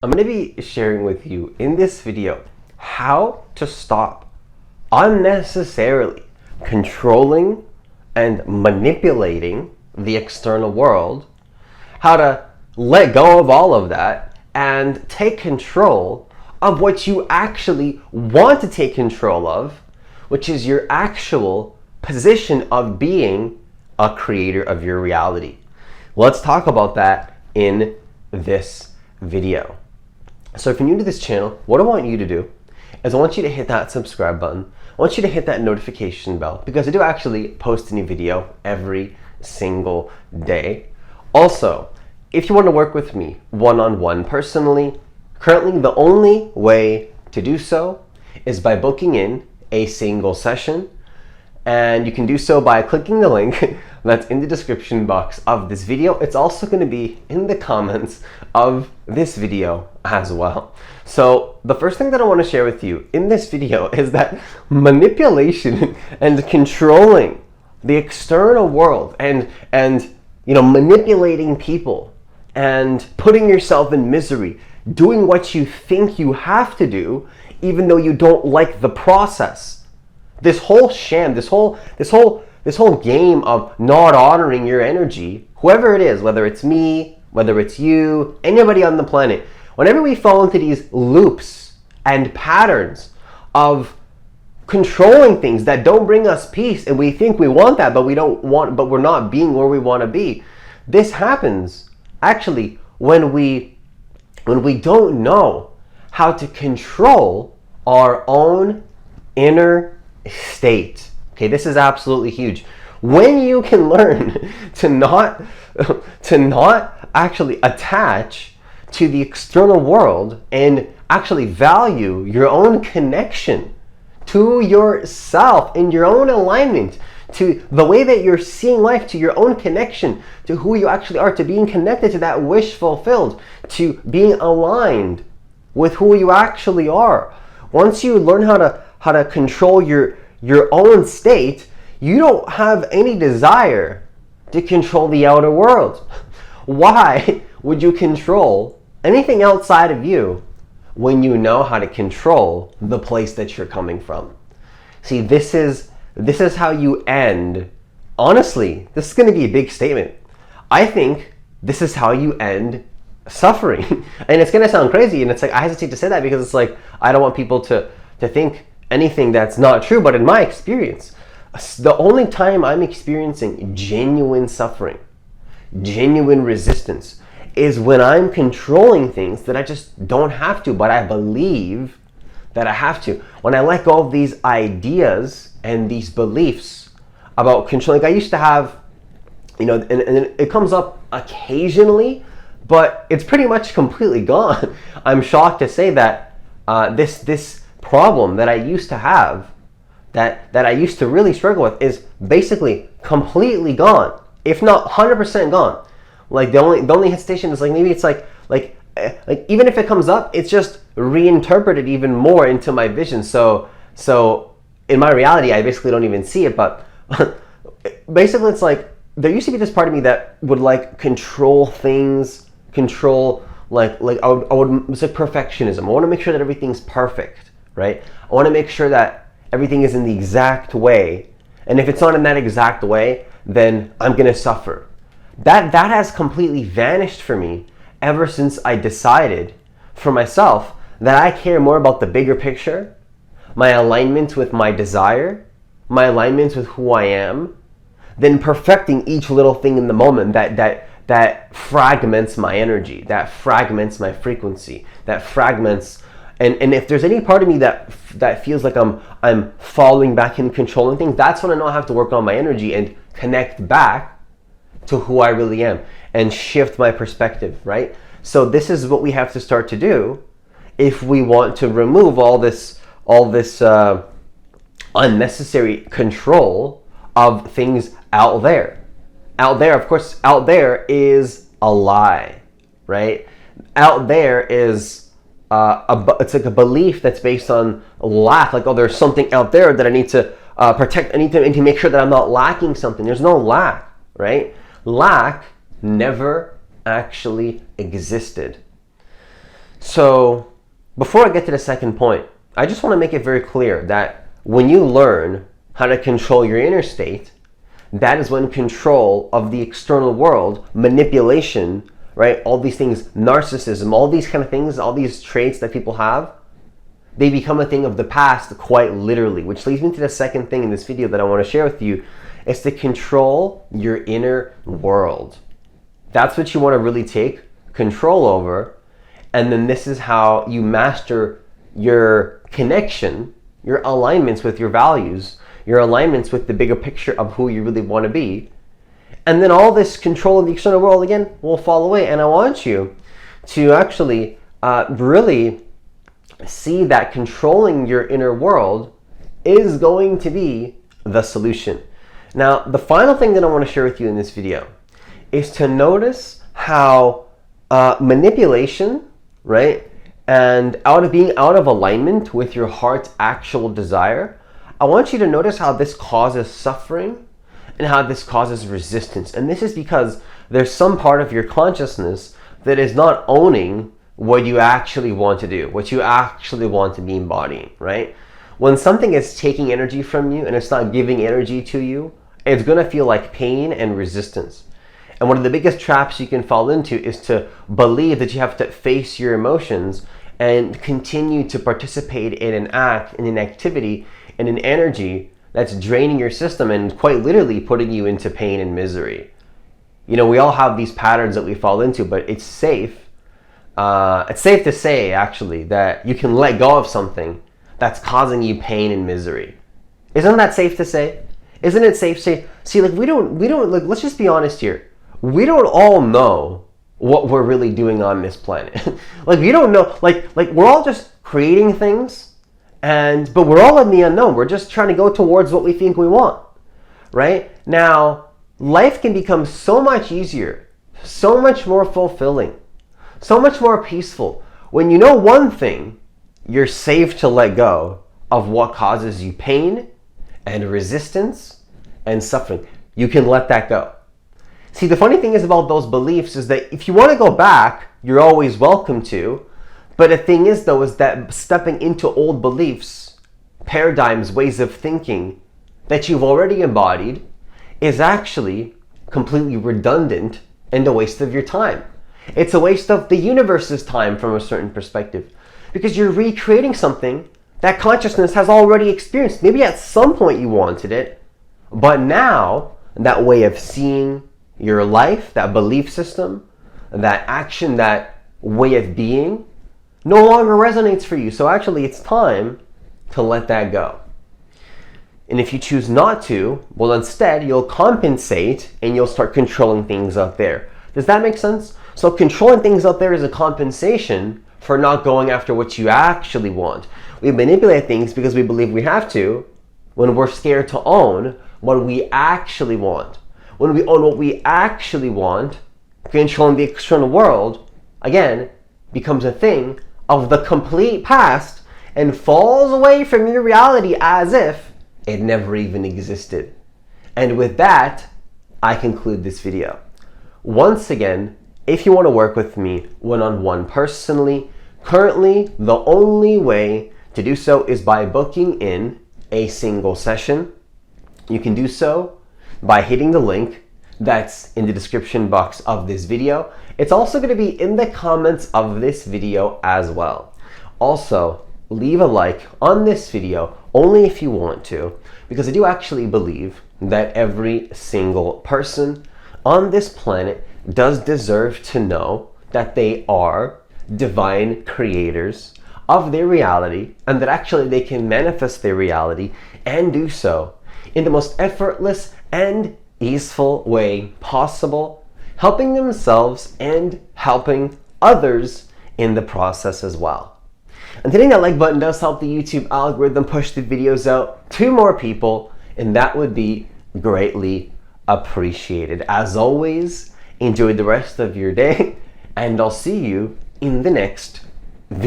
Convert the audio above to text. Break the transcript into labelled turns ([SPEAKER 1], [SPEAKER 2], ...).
[SPEAKER 1] I'm going to be sharing with you in this video how to stop unnecessarily controlling and manipulating the external world, how to let go of all of that and take control of what you actually want to take control of, which is your actual position of being a creator of your reality. Let's talk about that in this video. So if you're new to this channel, what I want you to do is I want you to hit that subscribe button. I want you to hit that notification bell because I do actually post a new video every single day. Also, if you want to work with me one-on-one personally, currently the only way to do so is by booking in a single session. And you can do so by clicking the link that's in the description box of this video. It's also going to be in the comments of this video as well. So the first thing that I want to share with you in this video is that manipulation and controlling the external world and manipulating people and putting yourself in misery, doing what you think you have to do even though you don't like the process. This whole sham, this whole game of not honoring your energy, whoever it is, whether it's me, whether it's you, anybody on the planet, whenever we fall into these loops and patterns of controlling things that don't bring us peace, and we think we want that, but we're not being where we want to be. This happens actually when we don't know how to control our own inner state. Okay, this is absolutely huge. When you can learn to not actually attach to the external world and actually value your own connection to yourself and your own alignment to the way that you're seeing life, to your own connection to who you actually are, to being connected to that wish fulfilled, to being aligned with who you actually are. Once you learn how to control your own state, you don't have any desire to control the outer world. Why would you control anything outside of you when you know how to control the place that you're coming from? See, this is how you end. Honestly, this is going to be a big statement. I think this is how you end suffering. And it's going to sound crazy, and it's like I hesitate to say that because it's like I don't want people to think anything that's not true, but in my experience, the only time I'm experiencing genuine suffering, genuine resistance, is when I'm controlling things that I just don't have to, but I believe that I have to. When I let go of these ideas and these beliefs about controlling, like I used to have, and it comes up occasionally, but it's pretty much completely gone. I'm shocked to say that this problem that I used to have, that I used to really struggle with, is basically completely gone, if not 100% gone. Like the only hesitation is like maybe it's like even if it comes up, it's just reinterpreted even more into my vision. So in my reality, I basically don't even see it. But basically, it's like there used to be this part of me that would like control things, like it's like perfectionism. I want to make sure that everything's perfect. Right? I want to make sure that everything is in the exact way. And if it's not in that exact way, then I'm going to suffer. That has completely vanished for me ever since I decided for myself that I care more about the bigger picture, my alignment with my desire, my alignment with who I am, than perfecting each little thing in the moment that fragments my energy, that fragments my frequency, that fragments. And if there's any part of me that feels like I'm falling back and controlling things, that's when I know I have to work on my energy and connect back to who I really am and shift my perspective, right? So this is what we have to start to do if we want to remove all this unnecessary control of things out there. Out there, of course, out there is a lie, right? Out there is it's like a belief that's based on lack, like, oh, there's something out there that I need to protect. I need to make sure that I'm not lacking something. There's no lack, right? Lack never actually existed. So before I get to the second point, I just want to make it very clear that when you learn how to control your inner state, that is when control of the external world, manipulation, right? All these things, narcissism, all these kind of things, all these traits that people have, they become a thing of the past quite literally, which leads me to the second thing in this video that I want to share with you, is to control your inner world. That's what you want to really take control over. And then this is how you master your connection, your alignments with your values, your alignments with the bigger picture of who you really want to be. And then all this control of the external world, again, will fall away. And I want you to actually really see that controlling your inner world is going to be the solution. Now, the final thing that I want to share with you in this video is to notice how manipulation, right, and being out of alignment with your heart's actual desire, I want you to notice how this causes suffering and how this causes resistance. And this is because there's some part of your consciousness that is not owning what you actually want to do, what you actually want to be embodying, right? When something is taking energy from you and it's not giving energy to you, it's going to feel like pain and resistance. And one of the biggest traps you can fall into is to believe that you have to face your emotions and continue to participate in an act, in an activity, in an energy that's draining your system and quite literally putting you into pain and misery. You know, we all have these patterns that we fall into, but it's safe. It's safe to say, actually, that you can let go of something that's causing you pain and misery. Isn't that safe to say? Isn't it safe to say? See, like we don't like, let's just be honest here. We don't all know what we're really doing on this planet. Like we don't know, like we're all just creating things, but we're all in the unknown. We're just trying to go towards what we think we want, right? Now, life can become so much easier, so much more fulfilling, so much more peaceful when you know one thing: you're safe to let go of what causes you pain and resistance and suffering. You can let that go. See, the funny thing is about those beliefs is that if you want to go back, you're always welcome to. But the thing is, though, is that stepping into old beliefs, paradigms, ways of thinking that you've already embodied is actually completely redundant and a waste of your time. It's a waste of the universe's time from a certain perspective, because you're recreating something that consciousness has already experienced. Maybe at some point you wanted it, but now that way of seeing your life, that belief system, that action, that way of being no longer resonates for you. So actually it's time to let that go. And if you choose not to, well, instead you'll compensate and you'll start controlling things out there. Does that make sense? So controlling things out there is a compensation for not going after what you actually want. We manipulate things because we believe we have to, when we're scared to own what we actually want. When we own what we actually want, controlling the external world, again, becomes a thing of the complete past and falls away from your reality as if it never even existed. And with that, I conclude this video. Once again, if you want to work with me one-on-one personally, currently the only way to do so is by booking in a single session. You can do so by hitting the link that's in the description box of this video. It's also going to be in the comments of this video as well. Also, leave a like on this video only if you want to, because I do actually believe that every single person on this planet does deserve to know that they are divine creators of their reality, and that actually they can manifest their reality and do so in the most effortless and easeful way possible, helping themselves and helping others in the process as well. And hitting that like button does help the YouTube algorithm push the videos out to more people, and that would be greatly appreciated. As always, enjoy the rest of your day, and I'll see you in the next